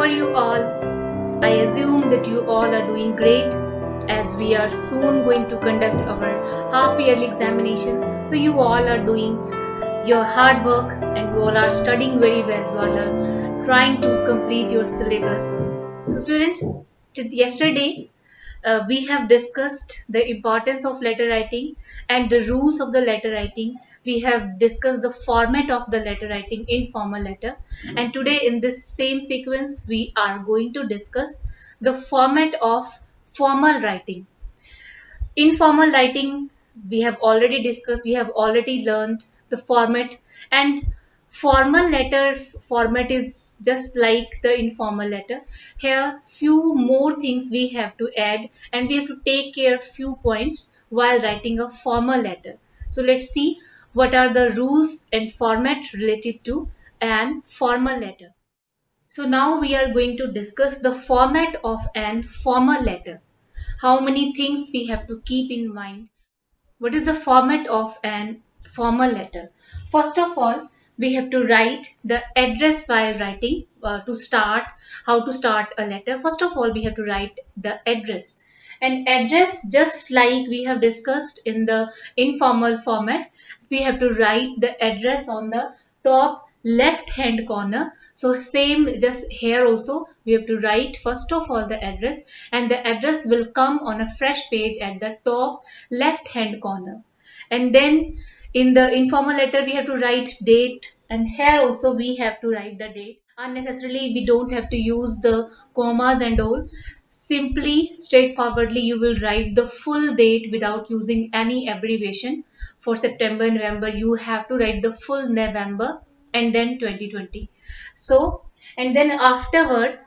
are you all? I assume that you all are doing great as we are soon going to conduct our half yearly examination. So you all are doing your hard work and you all are studying very well. You all are trying to complete your syllabus. So students, yesterday we have discussed the importance of letter writing and the rules of the letter writing. We have discussed the format of the letter writing in formal letter, and today in this same sequence we are going to discuss the format of formal writing. Informal writing we have already discussed, we have already learned the format, and formal letter format is just like the informal letter. Here few more things we have to add, and we have to take care of few points while writing a formal letter. So let's see what are the rules and format related to an formal letter. So now we are going to discuss the format of an formal letter. How many things we have to keep in mind. What is the format of an formal letter? First of all, we have to write the address while writing. To start, how to start a letter? First of all, we have to write the address. An address, just like we have discussed in the informal format, we have to write the address on the top left hand corner. So same, just here also we have to write first of all the address, and the address will come on a fresh page at the top left hand corner. And then in the informal letter we have to write date, and here also we have to write the date. Unnecessarily we don't have to use the commas and all. Simply, straightforwardly, you will write the full date without using any abbreviation. For September, November, you have to write the full November and then 2020. So, and then afterward,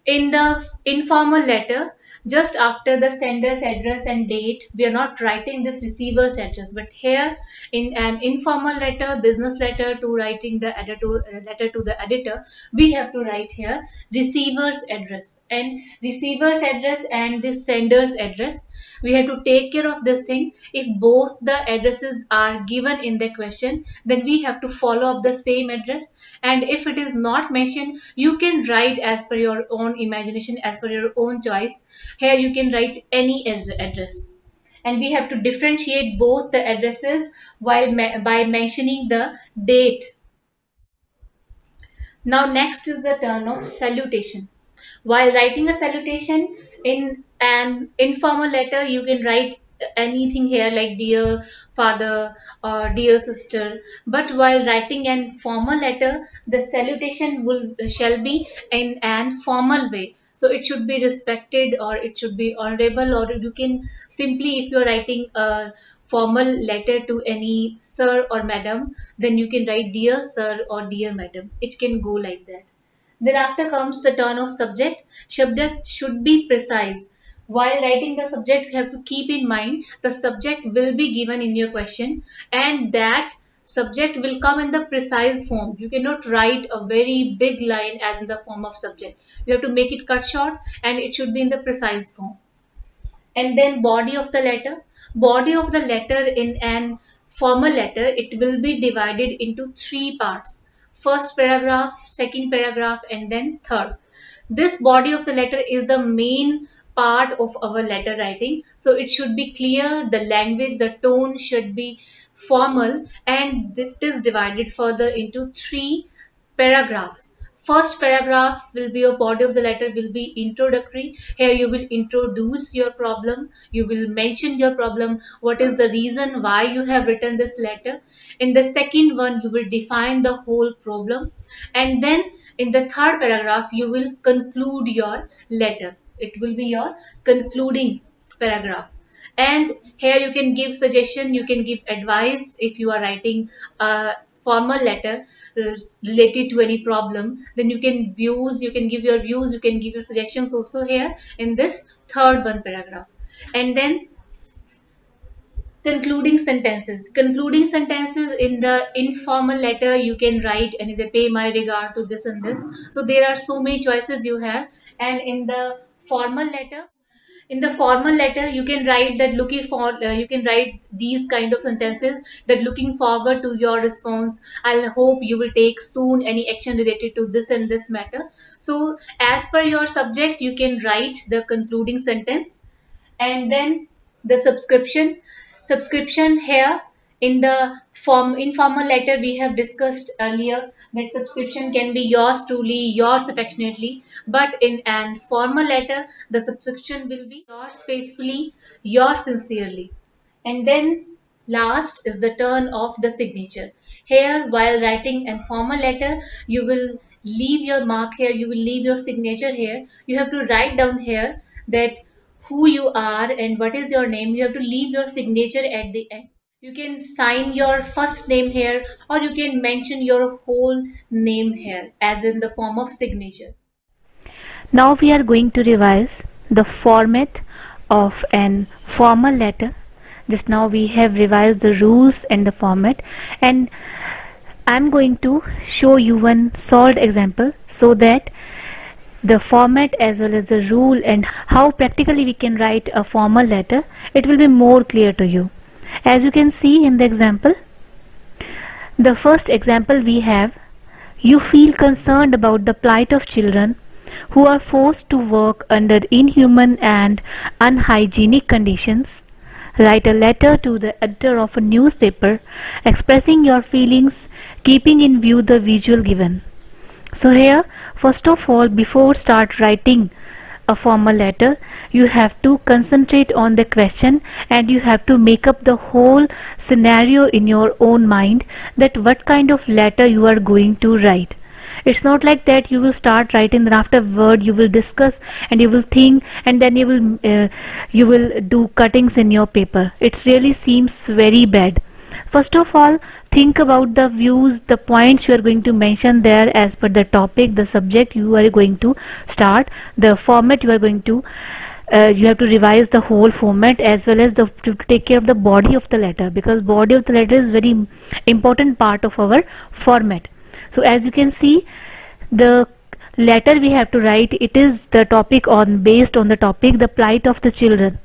in the informal letter, just after the sender's address and date, we are not writing this receiver's address, but here in an informal letter, business letter, to writing the letter to the editor, we have to write here receiver's address, and receiver's address and the sender's address. We have to take care of this thing. If both the addresses are given in the question, then we have to follow up the same address, and if it is not mentioned, you can write as per your own imagination, as per your own choice. Here you can write any address, and we have to differentiate both the addresses while by mentioning the date. Now next is the turn of salutation. While writing a salutation in an informal letter, you can write anything here like dear father or dear sister, but while writing an formal letter, the salutation shall be in an formal way. So it should be respected, or it should be honorable, or you can simply, if you're writing a formal letter to any sir or madam, then you can write dear sir or dear madam. It can go like that. Thereafter comes the turn of subject. Subject should be precise. While writing the subject, you have to keep in mind the subject will be given in your question, and that subject will come in the precise form. You cannot write a very big line as in the form of subject. You have to make it cut short, and it should be in the precise form. And then body of the letter. Body of the letter in an formal letter, it will be divided into three parts. First paragraph, second paragraph, and then third. This body of the letter is the main part of our letter writing. So it should be clear, the language, the tone should be formal, and it is divided further into three paragraphs. First paragraph will be, your body of the letter will be introductory. Here you will introduce your problem. You will mention your problem. What is the reason why you have written this letter? In the second one, you will define the whole problem. And then in the third paragraph, you will conclude your letter. It will be your concluding paragraph. And here you can give suggestion, you can give advice if you are writing a formal letter related to any problem. Then you can give your views, you can give your suggestions also here in this third one paragraph. And then concluding sentences. Concluding sentences in the informal letter, you can write and they pay my regard to this and this. So there are so many choices you have. And in the formal letter, In the formal letter, you can write that looking for you can write these kind of sentences, that looking forward to your response, I'll hope you will take soon any action related to this and this matter. So as per your subject, you can write the concluding sentence. And then the subscription here, in the form informal letter we have discussed earlier, that subscription can be yours truly, yours affectionately, but in an formal letter the subscription will be yours faithfully, yours sincerely. And then last is the turn of the signature. Here, while writing a formal letter, you will leave your mark here, you will leave your signature here. You have to write down here that who you are and what is your name. You have to leave your signature at the end. You can sign your first name here, or you can mention your whole name here as in the form of signature. Now we are going to revise the format of an formal letter. Just now we have revised the rules and the format, and I'm going to show you one solved example so that the format as well as the rule and how practically we can write a formal letter, it will be more clear to you. As you can see in the example, the first example we have, you feel concerned about the plight of children who are forced to work under inhuman and unhygienic conditions. Write a letter to the editor of a newspaper expressing your feelings, keeping in view the visual given. So here, first of all, before start writing a formal letter, you have to concentrate on the question and you have to make up the whole scenario in your own mind, that what kind of letter you are going to write. It's not like that you will start writing, then afterward you will discuss and you will think, and then you will do cuttings in your paper. It really seems very bad. First of all, think about the views, the points you are going to mention there as per the topic, the subject you are going to start, the format you are going to you have to revise the whole format as well as to take care of the body of the letter, because body of the letter is very important part of our format. So as you can see, the letter we have to write, it is the topic based on the topic, the plight of the children.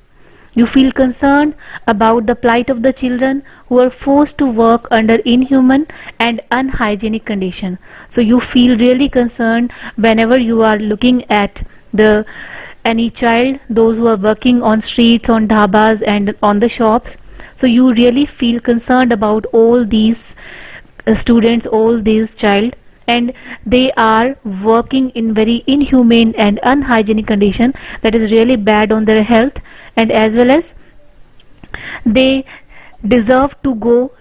You feel concerned about the plight of the children who are forced to work under inhuman and unhygienic condition. So you feel really concerned whenever you are looking at any child, those who are working on streets, on dhabas and on the shops. So you really feel concerned about all these students, all these child, and they are working in very inhumane and unhygienic condition that is really bad on their health, and as well as they deserve to go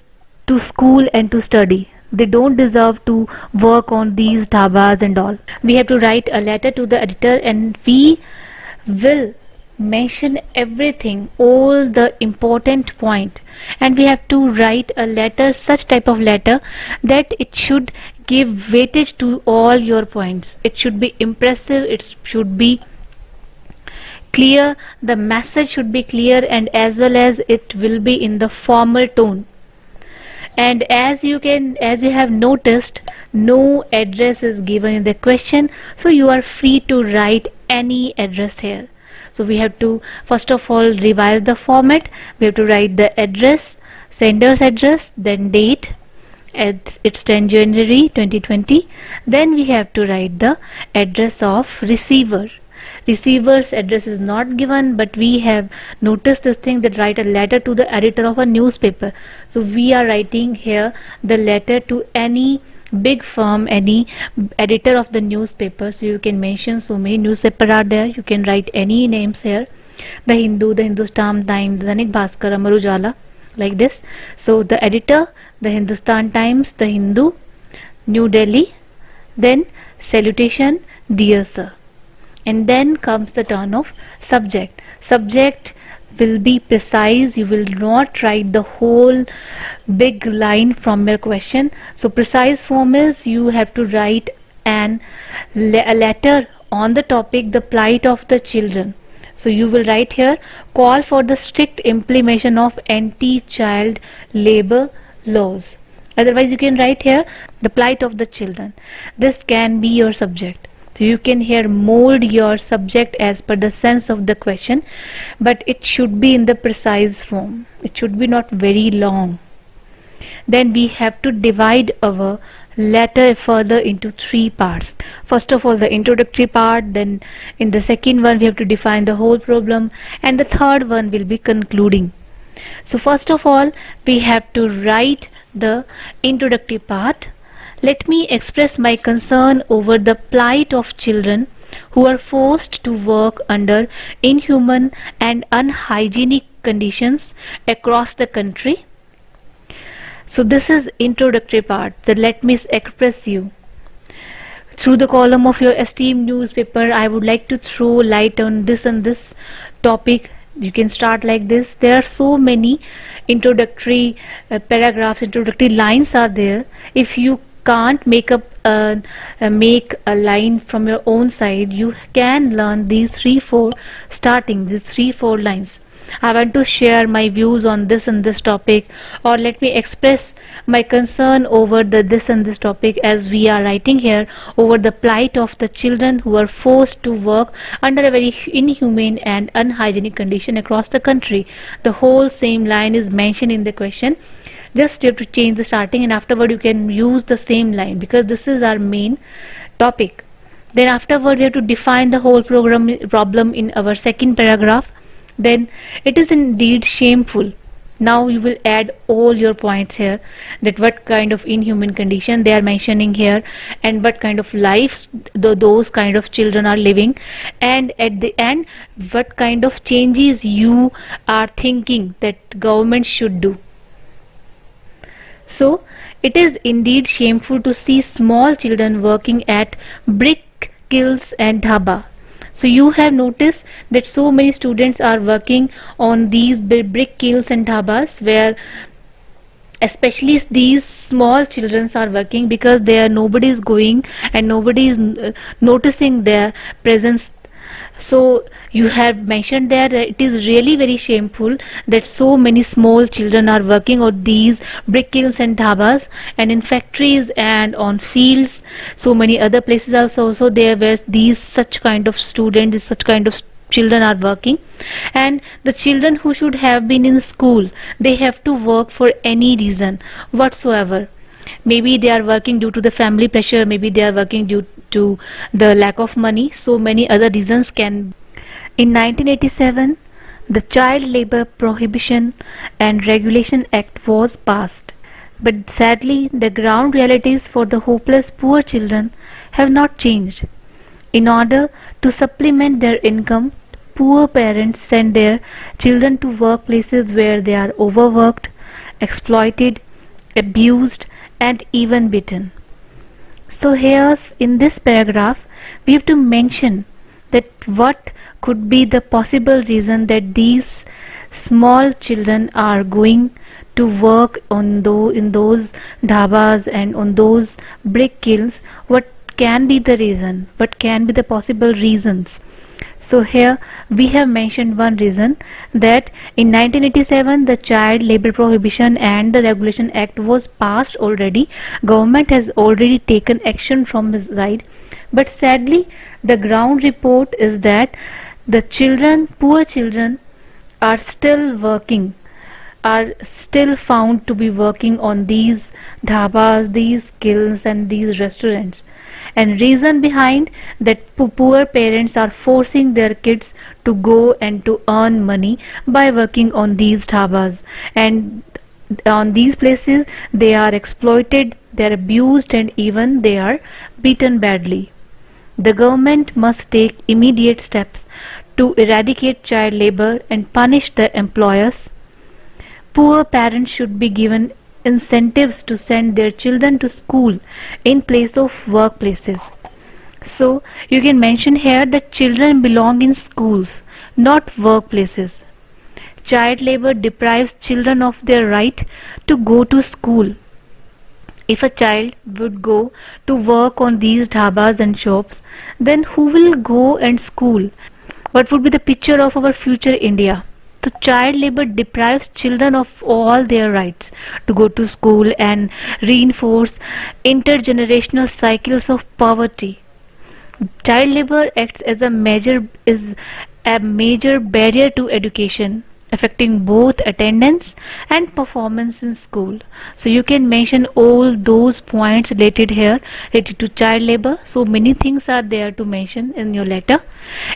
to school and to study. They don't deserve to work on these dhabas and all. We have to write a letter to the editor and we will mention everything, all the important point, and we have to write a letter, such type of letter that it should give weightage to all your points. It should be impressive, it should be clear, the message should be clear, and as well as it will be in the formal tone. And as you have noticed, no address is given in the question, so you are free to write any address here. So we have to first of all revise the format. We have to write the address, sender's address, then date, it's 10 January 2020. Then we have to write the address of receiver. Receiver's address is not given, but we have noticed this thing, that write a letter to the editor of a newspaper. So we are writing here the letter to any big firm, any editor of the newspaper. So you can mention so many newspapers are there, you can write any names here, the Hindu, the Hindustan Times, the Dainik Bhaskar, Amar Ujala, like this. So the editor, the Hindustan Times, the Hindu, New Delhi, then salutation, dear sir. And then comes the turn of subject. Subject will be precise. You will not write the whole big line from your question. So precise form is, you have to write a letter on the topic, the plight of the children. So you will write here, call for the strict implementation of anti-child labor laws. Otherwise you can write here the plight of the children. This can be your subject. So you can here mold your subject as per the sense of the question, but it should be in the precise form. It should be not very long. Then we have to divide our letter further into 3 parts. First of all, the introductory part, then in the second one we have to define the whole problem, and the third one will be concluding. So first of all, we have to write the introductory part. Let me express my concern over the plight of children who are forced to work under inhuman and unhygienic conditions across the country. So this is introductory part. Then let me express you. Through the column of your esteemed newspaper, I would like to throw light on this and this topic. You can start like this. There are so many introductory paragraphs, introductory lines are there. If you can't make a line from your own side, you can learn these 3-4 these 3-4 lines. I want to share my views on this and this topic, or let me express my concern over this and this topic, as we are writing here over the plight of the children who are forced to work under a very inhumane and unhygienic condition across the country. The whole same line is mentioned in the question. Just you have to change the starting, and afterward you can use the same line, because this is our main topic. Then afterward we have to define the whole problem in our second paragraph. Then it is indeed shameful. Now you will add all your points here, that what kind of inhuman condition they are mentioning here, and what kind of lives those kind of children are living, and at the end what kind of changes you are thinking that government should do. So it is indeed shameful to see small children working at brick kilns and dhaba. So you have noticed that so many students are working on these brick kilns and dhabas, where especially these small children are working, because nobody is going and nobody is noticing their presence. So you have mentioned there that it is really very shameful that so many small children are working on these brick kilns and dhabas, and in factories and on fields, so many other places also there where these such kind of students, such kind of children are working. And the children who should have been in school, they have to work for any reason whatsoever. Maybe they are working due to the family pressure, maybe they are working due to the lack of money. So many other reasons can. In 1987, the Child Labor Prohibition and Regulation Act was passed. But sadly, the ground realities for the hopeless poor children have not changed. In order to supplement their income, poor parents send their children to workplaces where they are overworked, exploited, abused, and even beaten. So here in this paragraph we have to mention that what could be the possible reason that these small children are going to work in those dhabas and on those brick kilns. What can be the reason? What can be the possible reasons? So here we have mentioned one reason, that in 1987 the Child Labor Prohibition and the Regulation Act was passed already. Government has already taken action from his side, but sadly the ground report is that the children, poor children, are still working, are still found to be working on these dhabas, these kilns and these restaurants. And reason behind that, poor parents are forcing their kids to go and to earn money by working on these dhabas, and on these places they are exploited, they are abused, and even they are beaten badly. The government must take immediate steps to eradicate child labor and punish the employers. Poor parents should be given incentives to send their children to school in place of workplaces. So you can mention here that children belong in schools, not workplaces. Child labor deprives children of their right to go to school. If a child would go to work on these dhabas and shops, then who will go and school? What would be the picture of our future India? So child labor deprives children of all their rights to go to school and reinforce intergenerational cycles of poverty. Child labor acts as a major barrier to education, affecting both attendance and performance in school. So you can mention all those points related here related to child labor. So many things are there to mention in your letter,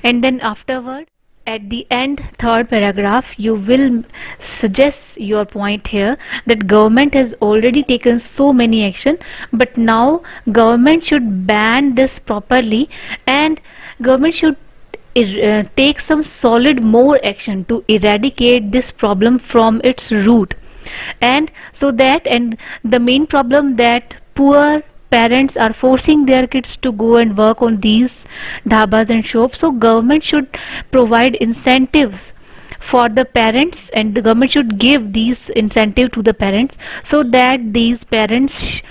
and then afterward at the end, third paragraph, you will suggest your point here that government has already taken so many action, but now government should ban this properly, and government should take some solid more action to eradicate this problem from its root. And so that, and the main problem that poor parents are forcing their kids to go and work on these dhabas and shops, so government should provide incentives for the parents, and the government should give these incentive to the parents, so that these parents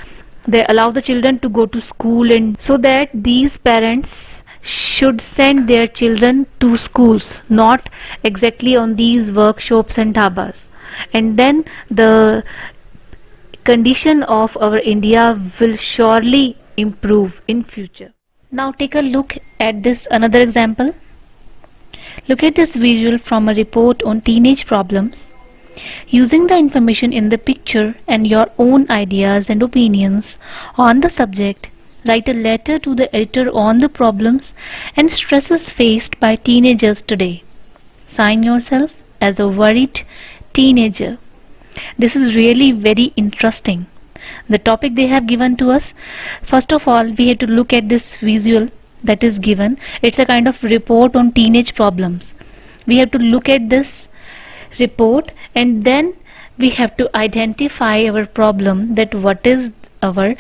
they allow the children to go to school, and so that these parents should send their children to schools, not exactly on these workshops and dhabas. And then the condition of our India will surely improve in future. Now take a look at this another example. Look at this visual from a report on teenage problems. Using the information in the picture and your own ideas and opinions on the subject, write a letter to the editor on the problems and stresses faced by teenagers today. Sign yourself as a worried teenager. This is really very interesting. The topic they have given to us, first of all we have to look at this visual that is given. It's a kind of report on teenage problems. We have to look at this report, and then we have to identify our problem, that what is our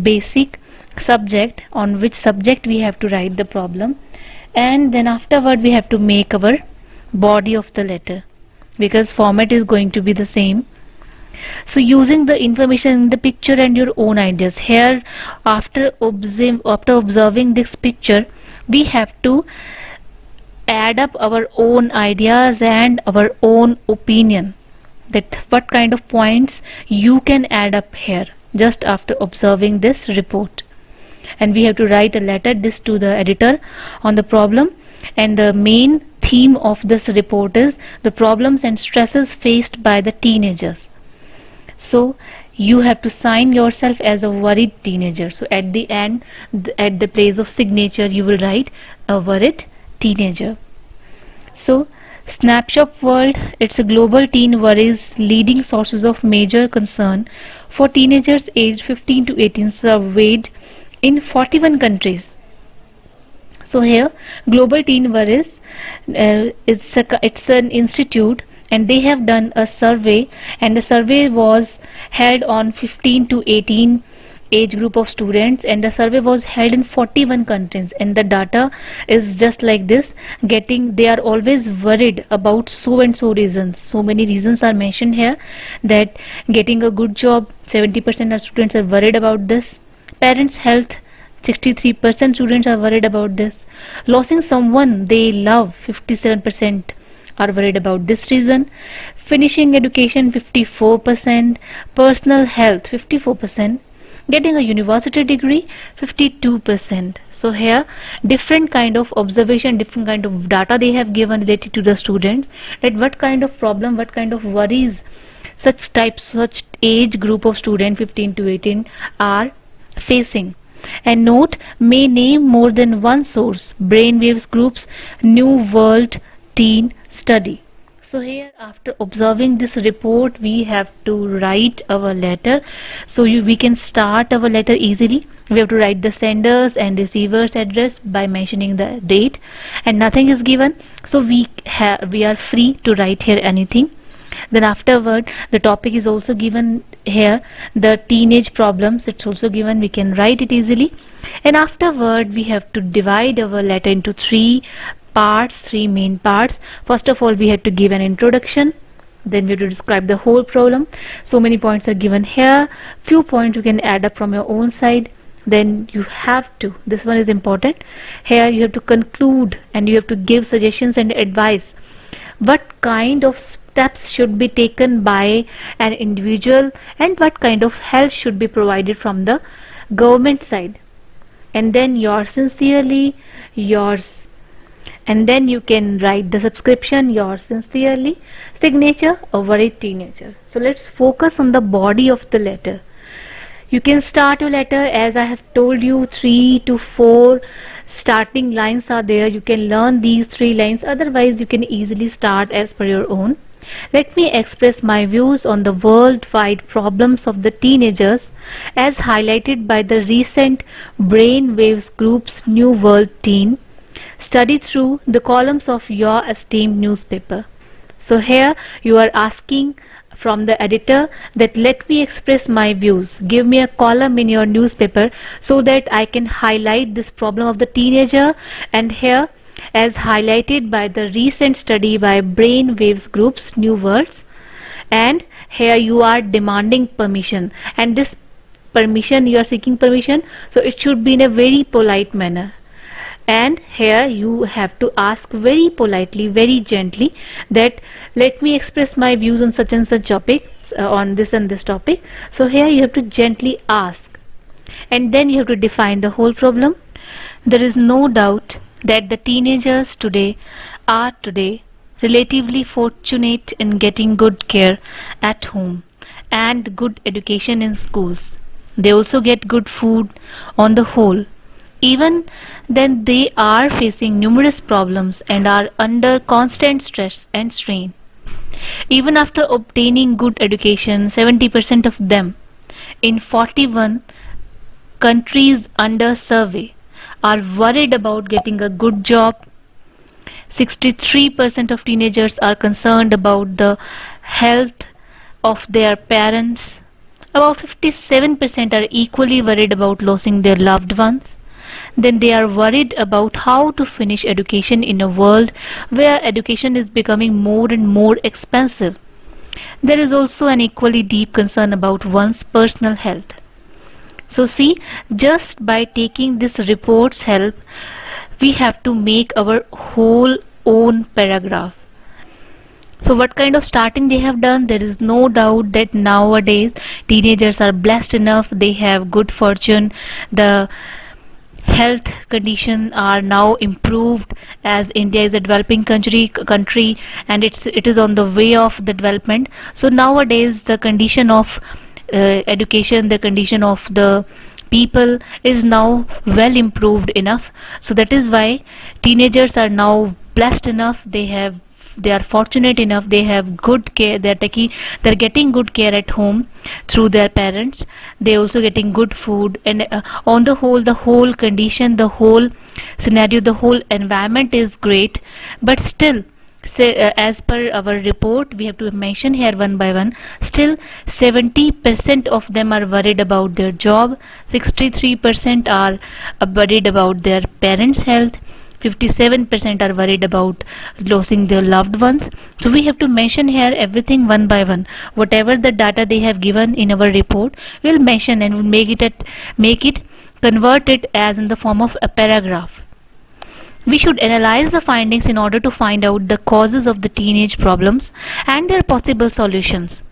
basic subject, on which subject we have to write the problem, and then afterward we have to make our body of the letter, because format is going to be the same. So using the information in the picture and your own ideas here, after observing this picture, we have to add up our own ideas and our own opinion, that what kind of points you can add up here just after observing this report. And we have to write a letter this to the editor on the problem, and the main theme of this report is the problems and stresses faced by the teenagers. So you have to sign yourself as a worried teenager. So at the end, at the place of signature, you will write a worried teenager. So Snapshot World, it's a global teen worries leading sources of major concern for teenagers aged 15 to 18 surveyed in 41 countries. So here Global Teen Worries, it's an institute, and they have done a survey, and the survey was held on 15 to 18 age group of students, and the survey was held in 41 countries, and the data is just like this. They are always worried about so and so reasons. So many reasons are mentioned here, that getting a good job, 70% of students are worried about this. Parents' health, 63% students are worried about this. Losing someone they love, 57% are worried about this reason. Finishing education, 54%. Personal health, 54%. Getting a university degree, 52%. So here different kind of observation, different kind of data they have given related to the students, that what kind of problem, what kind of worries such age group of students 15 to 18 are facing. And note, may name more than one source. Brainwaves Group's New World Teen Study. So here, after observing this report, we have to write our letter. So we can start our letter easily. We have to write the sender's and receiver's address by mentioning the date, and nothing is given, so we are free to write here anything. Then afterward, the topic is also given here, the teenage problems, it's also given, we can write it easily. And afterward, we have to divide our letter into three main parts. First of all, we have to give an introduction, then we have to describe the whole problem. So many points are given here, few points you can add up from your own side. Then you have to, this one is important, here you have to conclude and you have to give suggestions and advice. What kind of steps should be taken by an individual, and what kind of help should be provided from the government side. and then yours sincerely, yours, and then you can write the subscription, yours sincerely, signature, a worried teenager. So let's focus on the body of the letter. You can start your letter, as I have told you, 3 to 4 starting lines are there. You can learn these 3 lines, otherwise you can easily start as per your own. Let me express my views on the worldwide problems of the teenagers as highlighted by the recent Brainwaves Group's New World Teen study through the columns of your esteemed newspaper. So here you are asking from the editor that let me express my views. Give me a column in your newspaper so that I can highlight this problem of the teenager, and here as highlighted by the recent study by Brainwaves Group's New Worlds, and here you are demanding permission, and this permission, you are seeking permission, so it should be in a very polite manner, and here you have to ask very politely, very gently, that let me express my views on such and such topics, on this and this topic. So here you have to gently ask, and then you have to define the whole problem. There is no doubt that the teenagers today are relatively fortunate in getting good care at home and good education in schools. They also get good food on the whole. Even then they are facing numerous problems and are under constant stress and strain. Even after obtaining good education, 70% of them in 41 countries under survey are worried about getting a good job. 63% of teenagers are concerned about the health of their parents. About 57% are equally worried about losing their loved ones. Then they are worried about how to finish education in a world where education is becoming more and more expensive. There is also an equally deep concern about one's personal health. So see, just by taking this report's help, we have to make our whole own paragraph. So what kind of starting they have done? There is no doubt that nowadays teenagers are blessed enough, they have good fortune, the health condition are now improved, as India is a developing country and it is on the way of the development. So nowadays the condition of education, the condition of the people is now well improved enough. So that is why teenagers are now blessed enough, they are fortunate enough, they have good care, they're getting good care at home through their parents, they also getting good food, and on the whole condition, the whole scenario, the whole environment is great. But still, as per our report, we have to mention here one by one, still 70% of them are worried about their job, 63% are worried about their parents' health, 57% are worried about losing their loved ones. So we have to mention here everything one by one. Whatever the data they have given in our report, we'll mention and we'll make it convert it as in the form of a paragraph. We should analyze the findings in order to find out the causes of the teenage problems and their possible solutions.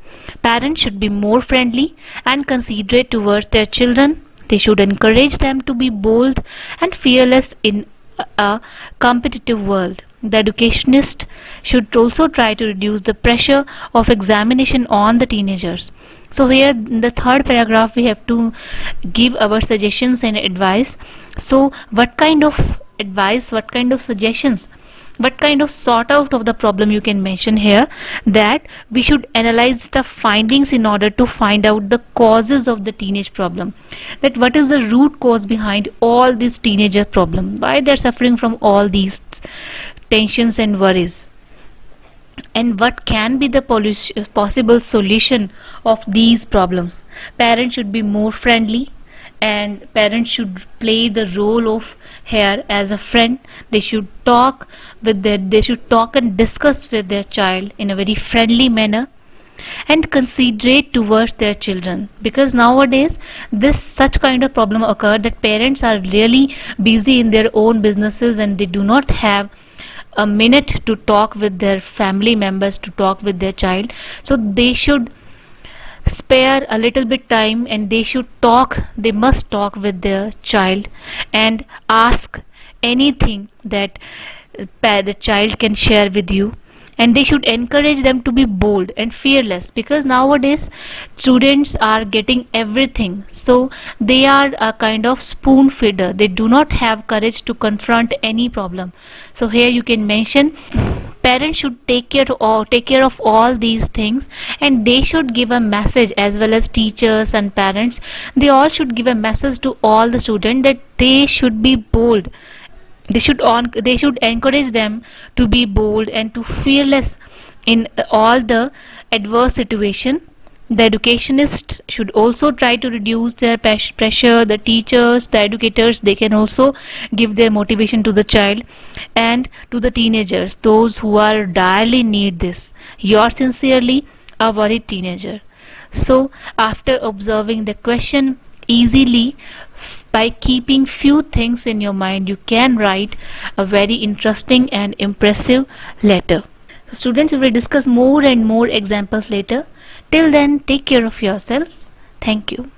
Parents should be more friendly and considerate towards their children. They should encourage them to be bold and fearless in a competitive world. The educationist should also try to reduce the pressure of examination on the teenagers. So here in the third paragraph we have to give our suggestions and advice. So what kind of advice, what kind of suggestions, what kind of sort out of the problem you can mention here? That we should analyze the findings in order to find out the causes of the teenage problem. That what is the root cause behind all this teenager problem? Why they are suffering from all these tensions and worries? And what can be the possible solution of these problems? Parents should be more friendly, and parents should play the role of here as a friend. They should talk and discuss with their child in a very friendly manner and considerate towards their children, because nowadays such kind of problem occur that parents are really busy in their own businesses and they do not have a minute to talk with their family members, to talk with their child. So they should spare a little bit time, and they must talk with their child and ask anything that the child can share with you. And they should encourage them to be bold and fearless, because nowadays students are getting everything, so they are a kind of spoon feeder. They do not have courage to confront any problem. So here you can mention parents should take care of all these things, and they should give a message, as well as teachers and parents, they all should give a message to all the students that they should be bold. They should encourage them to be bold and to fearless in all the adverse situation. The educationists should also try to reduce their pressure. The teachers, the educators, they can also give their motivation to the child. And to the teenagers, those who are direly need this, yours sincerely, a worried teenager. So after observing the question easily, by keeping few things in your mind, you can write a very interesting and impressive letter. So students, we will discuss more and more examples later. Till then, take care of yourself. Thank you.